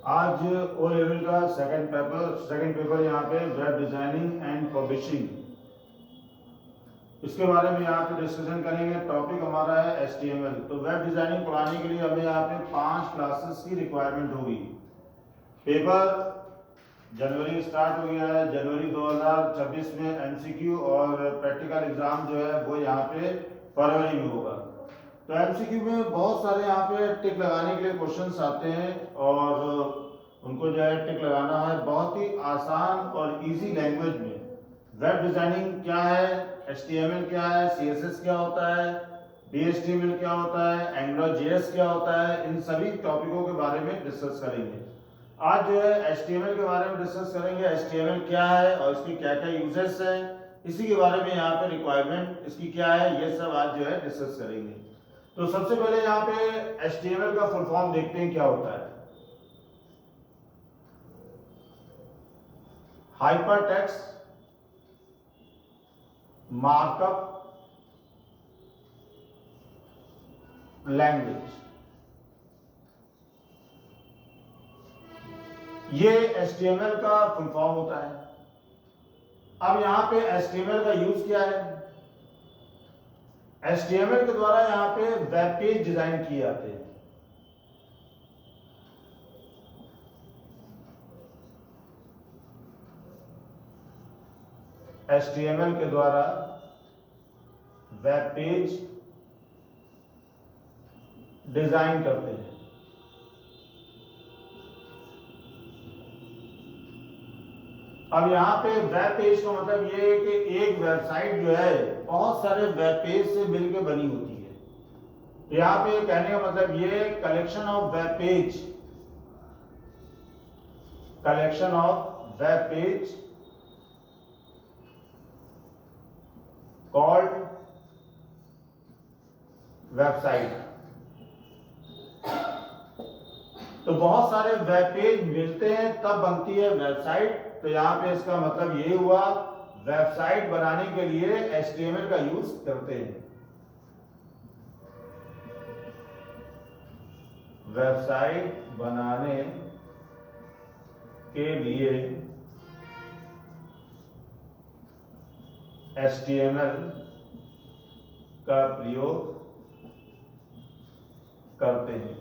आज O level का second paper यहाँ पे वेब डिजाइनिंग एंड पब्लिशिंग, इसके बारे में यहाँ पे डिस्कशन करेंगे। टॉपिक हमारा है HTML। तो वेब डिजाइनिंग पढ़ाने के लिए हमें यहाँ पे 5 क्लासेस की रिक्वायरमेंट होगी। पेपर जनवरी स्टार्ट हो गया है। जनवरी 2026 में MCQ और प्रैक्टिकल एग्जाम जो है वो यहाँ पे फरवरी में होगा। तो MCQ में बहुत सारे यहाँ पे टिक लगाने के लिए क्वेश्चंस आते हैं और उनको जो है टिक लगाना है बहुत ही आसान और इजी लैंग्वेज में। वेब डिजाइनिंग क्या है, HTML क्या है, CSS क्या होता है, HTML क्या होता है, AngularJS क्या होता है, इन सभी टॉपिकों के बारे में डिस्कस करेंगे। आज जो है HTML के बारे में डिस्कस करेंगे। HTML क्या है और इसकी क्या क्या यूजेस है, इसी के बारे में यहाँ पे रिक्वायरमेंट इसकी क्या है, ये सब आज जो है डिस्कस करेंगे। तो सबसे पहले यहाँ पे HTML का फुल फॉर्म देखते हैं क्या होता है। हाइपर टेक्स्ट मार्कअप लैंग्वेज, ये HTML का फुल फॉर्म होता है। अब यहाँ पे HTML का यूज क्या है? HTML के द्वारा यहाँ पे वेब पेज डिजाइन किए जाते हैं। HTML के द्वारा वेब पेज डिजाइन करते हैं। अब यहाँ पे वेब पेज का मतलब ये है कि एक वेबसाइट जो है बहुत सारे वेब पेज से मिलकर बनी होती है। तो यहाँ पे कहने का मतलब ये collection of web page, collection of web page called website. तो बहुत सारे वेब पेज मिलते हैं तब बनती है वेबसाइट। तो यहाँ पे इसका मतलब ये हुआ वेबसाइट बनाने के लिए HTML का यूज करते हैं। वेबसाइट बनाने के लिए HTML का प्रयोग करते हैं।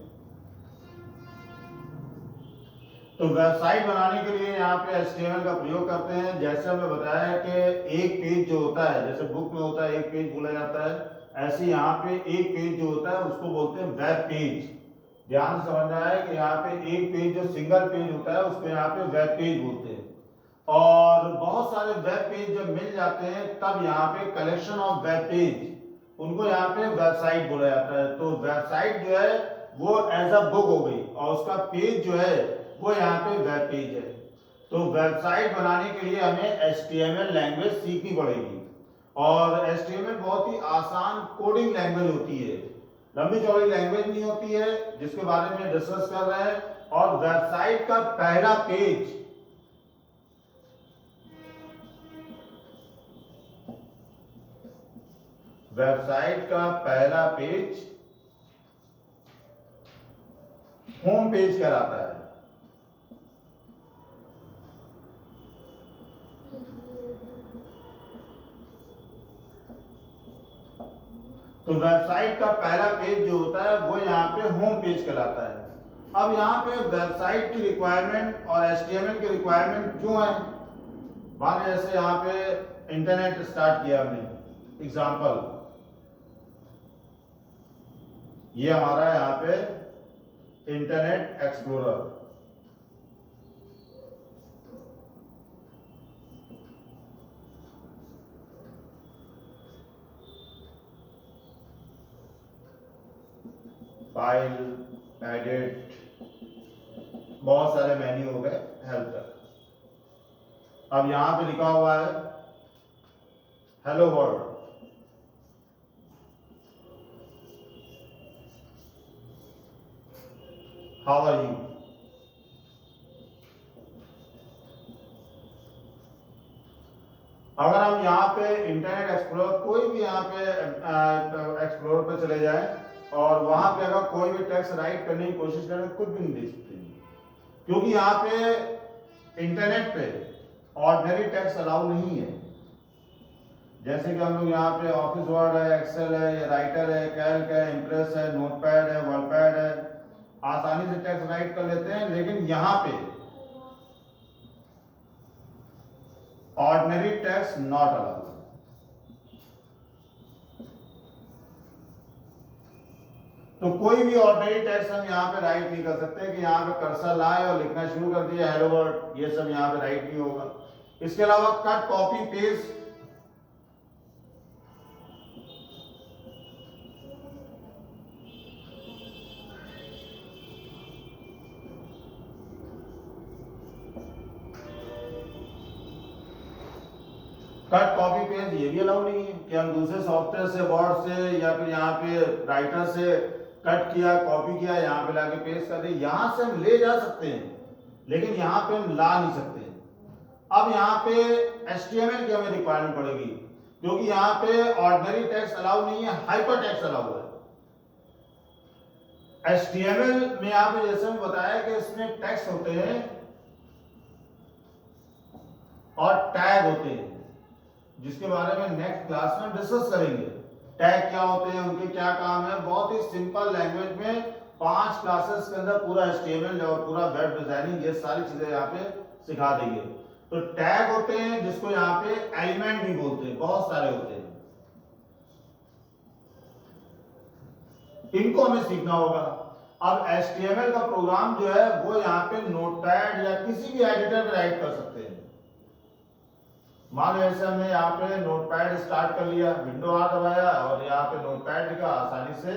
तो वेबसाइट बनाने के लिए यहाँ पे HTML का प्रयोग करते हैं। जैसे हमने बताया कि एक पेज जो होता है, जैसे बुक में होता है एक पेज बोला जाता है, ऐसे यहाँ पे एक पेज जो होता है उसको बोलते हैं वेब पेज। ध्यान से समझना है कि यहाँ पे एक पेज जो सिंगल पेज होता है उसको यहाँ पे वेब पेज बोलते हैं। और बहुत सारे वेब पेज जब मिल जाते हैं तब यहाँ पे कलेक्शन ऑफ वेब पेज, उनको यहाँ पे वेबसाइट बोला जाता है। तो वेबसाइट जो है वो एज अ बुक हो गई और उसका पेज जो है वो यहाँ पे वेब पेज है। तो वेबसाइट बनाने के लिए हमें HTML लैंग्वेज सीखनी पड़ेगी। और HTML बहुत ही आसान कोडिंग लैंग्वेज होती है, लंबी चौड़ी लैंग्वेज नहीं होती है, जिसके बारे में डिस्कस कर रहे हैं। और वेबसाइट का पहला पेज होम पेज कहलाता है। तो वेबसाइट का पहला पेज जो होता है वो यहाँ पे होम पेज कहलाता है। अब यहाँ पे वेबसाइट की रिक्वायरमेंट और HTML की रिक्वायरमेंट क्यों है? मान जैसे यहाँ पे इंटरनेट स्टार्ट किया हमने, एग्जांपल ये हमारा यहाँ पे इंटरनेट एक्सप्लोरर। फाइल, एडिट, बहुत सारे मेन्यू हो गए, हेल्प तक। अब यहां पे लिखा हुआ है hello world. How are you? अगर हम यहाँ पे इंटरनेट एक्सप्लोरर, कोई भी यहाँ पे एक्सप्लोरर पे चले जाएं और वहां पे अगर कोई भी टेक्स्ट राइट करने की कोशिश करें, कुछ भी नहीं देख सकते, क्योंकि यहाँ पे इंटरनेट पे ऑर्डिनरी टेक्स्ट अलाउ नहीं है। जैसे कि हम लोग यहाँ पे ऑफिस वर्ड है, एक्सेल है, राइटर है, कैल्क है, इम्प्रेस है, नोटपैड है, वर्डपैड है, आसानी से टेक्स्ट राइट कर लेते हैं। लेकिन यहाँ पे ऑर्डिनरी टेक्स्ट नॉट अलाउड। तो कोई भी ऑर्डिनरी टेक्स्ट हम यहाँ पे राइट नहीं कर सकते कि यहाँ पे कर्सर लाए और लिखना शुरू कर दिया हेलो वर्ल्ड, ये सब यहाँ पे राइट नहीं होगा। इसके अलावा cut, copy, paste, cut, copy, paste ये भी अलाउ नहीं है कि हम दूसरे सॉफ्टवेयर से, वर्ड से या फिर यहाँ पे राइटर से कट किया, कॉपी किया, यहाँ पे लाके पेस्ट कर दे। यहां से हम ले जा सकते हैं लेकिन यहाँ पे हम ला नहीं सकते। अब यहाँ पे HTML की हमें रिक्वायरमेंट पड़ेगी क्योंकि यहाँ पे ऑर्डिनरी टेक्स्ट अलाउ नहीं है, हाइपर टेक्स्ट अलाउ है। HTML में यहाँ पे जैसे हम बताया कि इसमें टेक्स्ट होते हैं और टैग होते हैं, जिसके बारे में नेक्स्ट क्लास में डिस्कस करेंगे। टैग क्या होते हैं, उनके क्या काम है, बहुत ही सिंपल लैंग्वेज में 5 क्लासेस के अंदर पूरा HTML और पूरा वेब डिजाइनिंग ये सारी चीजें यहाँ पे सिखा देंगे। तो टैग होते हैं जिसको यहाँ पे एलिमेंट भी बोलते हैं, बहुत सारे होते हैं, इनको हमें सीखना होगा। अब HTML का प्रोग्राम जो है वो यहाँ पे नोटपैड या किसी भी एडिटर में राइट कर सकते हैं। मान लो ऐसे हमने यहाँ पे नोटपैड स्टार्ट कर लिया, विंडो आ दबाया और यहाँ पे नोटपैड लिखा, आसानी से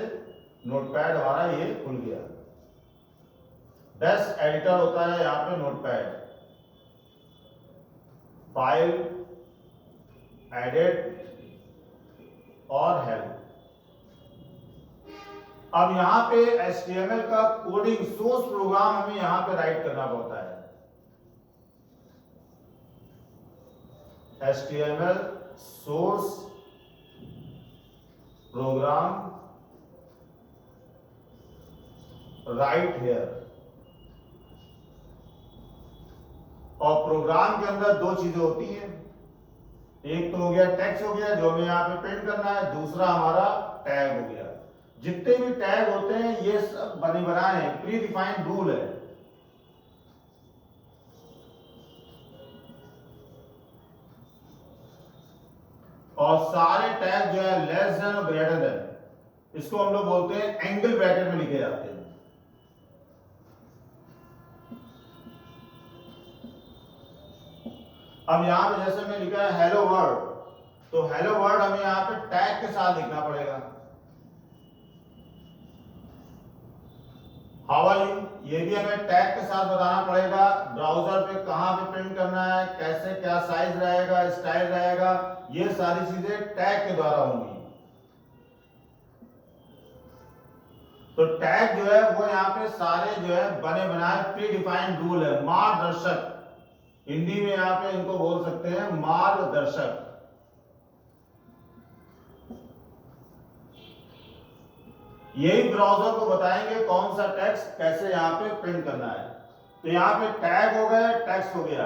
नोटपैड हमारा ये खुल गया। बेस्ट एडिटर होता है यहाँ पे नोटपैड, फाइल, एडिट और हेल्प। अब यहाँ पे HTML का कोडिंग सोर्स प्रोग्राम हमें यहाँ पे राइट करना पड़ता है। HTML source program right here. और प्रोग्राम के अंदर 2 चीजें होती हैं, एक तो हो गया टेक्स्ट हो गया जो हमें यहाँ पे प्रिंट करना है, दूसरा हमारा टैग हो गया। जितने भी टैग होते हैं ये सब बने बनाए हैं, प्री डिफाइंड रूल है। और सारे टैग जो है लेस देन और ग्रेटर देन, इसको हम लोग बोलते हैं एंगल ब्रैकेट में लिखे जाते हैं। अब यहां पे जैसे मैं लिखा है हेलो वर्ल्ड, तो हेलो वर्ल्ड हमें यहां पे टैग के साथ लिखना पड़ेगा। हाउ आर यू ये भी हमें टैग के साथ बताना पड़ेगा। ब्राउजर पे कहां पे प्रिंट करना है, कैसे क्या साइज रहेगा, स्टाइल रहेगा, ये सारी चीजें टैग के द्वारा होंगी। तो टैग जो है वो यहाँ पे सारे जो है बने बनाए प्री डिफाइंड रूल है, मार्गदर्शक, हिंदी में यहाँ पे इनको बोल सकते हैं मार्गदर्शक। यही ब्राउजर को बताएंगे कौन सा टेक्स्ट कैसे यहाँ पे प्रिंट करना है। तो यहाँ पे टैग हो गया, टेक्स्ट हो गया,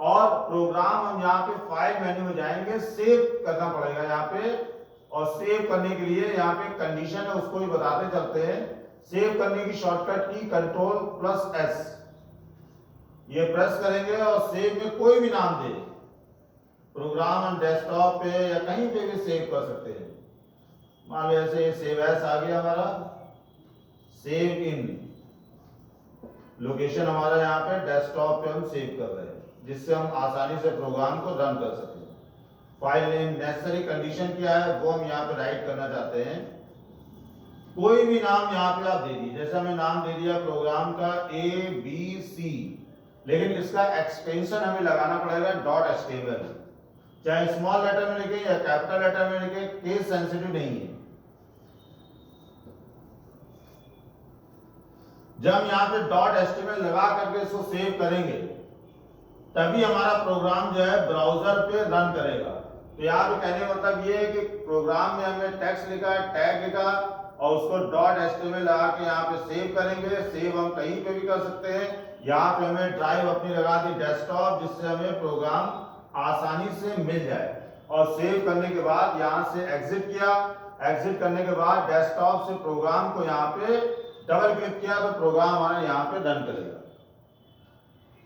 और प्रोग्राम हम यहाँ पे फाइल मेन्यू में जाएंगे, सेव करना पड़ेगा यहाँ पे। और सेव करने के लिए यहाँ पे कंडीशन है, उसको भी बताते चलते हैं। सेव करने की शॉर्टकट की Ctrl+S, ये प्रेस करेंगे और सेव में कोई भी नाम दे, प्रोग्राम हम डेस्कटॉप पे या कहीं पे भी सेव कर सकते हैं। मान लो ऐसे सेव एस आ गया हमारा, सेव इन, लोकेशन हमारा यहाँ पे डेस्कटॉप पे हम सेव कर रहे हैं, जिससे हम आसानी से प्रोग्राम को रन कर सकें। फाइल नेम, नेसेसरी कंडीशन क्या है वो हम यहाँ पे राइट करना चाहते हैं। कोई भी नाम यहाँ पे आप दे दीजिए, जैसे हमें नाम दे दिया प्रोग्राम का ABC, लेकिन इसका एक्सटेंशन हमें लगाना पड़ेगा .html, चाहे स्मॉल लेटर में लिखे या कैपिटल लेटर में लिखे, केस सेंसिटिव नहीं है। जब हम यहाँ पे .html लगा करके इसको सेव करेंगे तभी हमारा प्रोग्राम जो है ब्राउजर पे रन करेगा। तो यहाँ पे कहने का मतलब ये है कि प्रोग्राम में हमने टेक्स्ट लिखा, टैग लिखा, और उसको .html लगा के यहाँ पे सेव करेंगे। सेव हम कहीं पे भी कर सकते हैं। यहाँ पे हमें ड्राइव अपनी लगा दी डेस्कटॉप, जिससे हमें प्रोग्राम आसानी से मिल जाए। और सेव करने के बाद यहाँ से एग्जिट किया। एग्जिट करने के बाद डेस्कटॉप से प्रोग्राम को यहाँ पे डबल क्लिक किया तो प्रोग्राम हमारा यहाँ पे रन करेगा।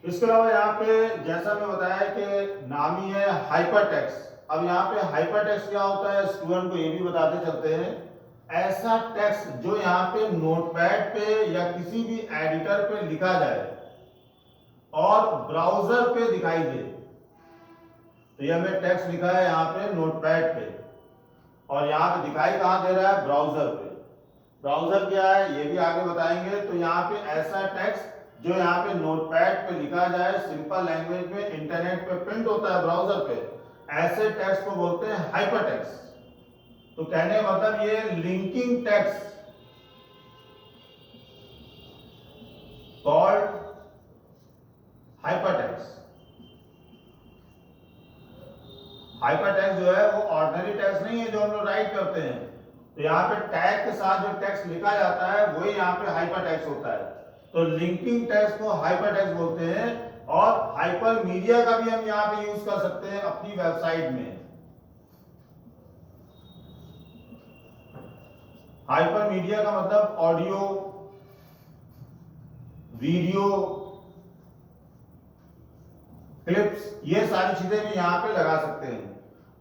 इसके अलावा यहाँ पे जैसा मैं बताया कि नामी है हाइपरटेक्स्ट। अब यहाँ पे हाइपरटेक्स्ट क्या होता है, स्टूडेंट को ये भी बताते चलते हैं। ऐसा टेक्स्ट जो यहाँ पे नोटपैड पे या किसी भी एडिटर पे लिखा जाए और ब्राउजर पे दिखाई दे। तो ये हमें टेक्स्ट लिखा है यहाँ पे नोटपैड पे और यहाँ पे दिखाई कहाँ दे रहा है, ब्राउजर पे। ब्राउजर क्या है ये भी आगे बताएंगे। तो यहाँ पे ऐसा टेक्स्ट जो यहाँ पे नोटपैड पे लिखा जाए, सिंपल लैंग्वेज में इंटरनेट पे प्रिंट होता है ब्राउजर पे, ऐसे टेक्स्ट को बोलते हैं हाइपरटेक्स्ट। तो कहने का मतलब ये linking text called hypertext. Hypertext जो है वो ऑर्डिनरी टेक्स्ट नहीं है जो हम लोग राइट करते हैं। तो यहाँ पे टैग के साथ जो टेक्स्ट लिखा जाता है वही यहाँ पे हाइपरटेक्स्ट होता है। तो लिंकिंग टेक्स्ट को हाइपरटेक्स्ट बोलते हैं। और हाइपर मीडिया का भी हम यहाँ पे यूज कर सकते हैं अपनी वेबसाइट में। हाइपर मीडिया का मतलब ऑडियो, वीडियो, क्लिप्स, ये सारी चीजें भी यहाँ पे लगा सकते हैं।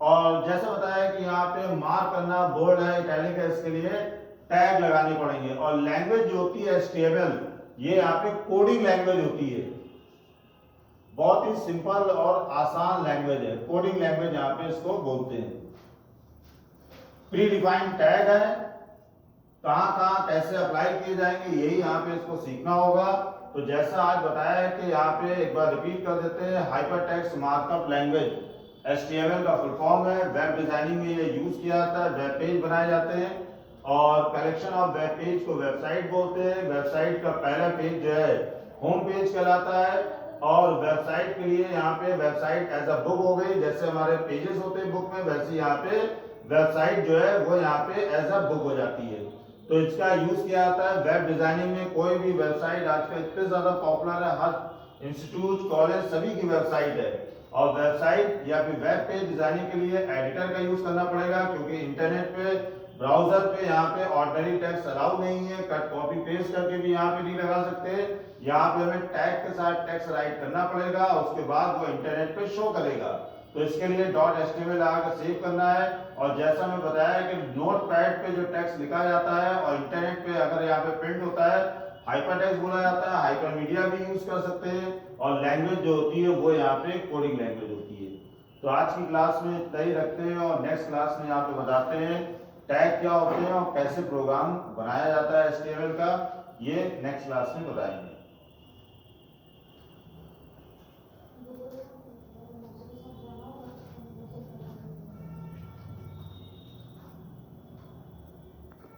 और जैसा बताया कि यहाँ पे मार्क करना, बोल्ड है, इटैलिक है, इसके लिए टैग लगाने पड़ेंगे। और लैंग्वेज जो होती है HTML, ये यहाँ पे कोडिंग लैंग्वेज होती है। बहुत ही सिंपल और आसान लैंग्वेज है, कोडिंग लैंग्वेज यहाँ पे इसको बोलते हैं। प्री डिफाइंड टैग है, कहाँ कैसे अप्लाई किए जाएंगे यही यहाँ पे इसको सीखना होगा। तो जैसा आज बताया है कि यहाँ पे एक बार रिपीट कर देते हैं। हाइपरटेक्स्ट मार्कअप लैंग्वेज HTML का फुल फॉर्म है। वेब डिजाइनिंग में ये यूज किया जाता है, वेब पेज बनाए जाते हैं। और कलेक्शन ऑफ वेब पेज को वेबसाइट बोलते हैं। वेबसाइट का पहला पेज जो है होम पेज कहलाता है। और वेबसाइट के लिए यहाँ पे वेबसाइट एज अ बुक हो गई, जैसे हमारे पेजेस होते हैं बुक में, वैसे यहाँ पे वेबसाइट जो है वो यहाँ पे एज अ बुक हो जाती है। तो इसका यूज किया जाता है वेब डिजाइनिंग में। कोई भी वेबसाइट आजकल इतने ज्यादा पॉपुलर है, हर इंस्टीट्यूट, कॉलेज सभी की वेबसाइट है। और वेबसाइट या फिर वेब पेज डिजाइनिंग के लिए एडिटर का यूज करना पड़ेगा, क्योंकि इंटरनेट पे, ब्राउजर पे यहाँ पे ऑर्डिनरी टेक्स्ट अलाउ नहीं है। कट कॉपी पेस्ट करके भी यहाँ पे नहीं लगा सकते। यहाँ पे हमें टैग के साथ टेक्स्ट राइट करना पड़ेगा, उसके बाद वो इंटरनेट पे शो करेगा। तो इसके लिए .html लगाकर सेव करना है। और जैसा मैं बताया कि नोटपैड पे जो टेक्स्ट लिखा जाता है और इंटरनेट पे अगर यहाँ पे प्रिंट होता है, हाइपरटेक्स्ट बोला जाता है। हाइपर मीडिया भी यूज कर सकते हैं। और लैंग्वेज जो होती है वो यहाँ पे कोडिंग लैंग्वेज होती है। तो आज की क्लास में इतना ही रखते हैं और नेक्स्ट क्लास में यहाँ पे बताते हैं टैग क्या होते हैं और कैसे प्रोग्राम बनाया जाता है HTML का, ये नेक्स्ट क्लास में बताएंगे।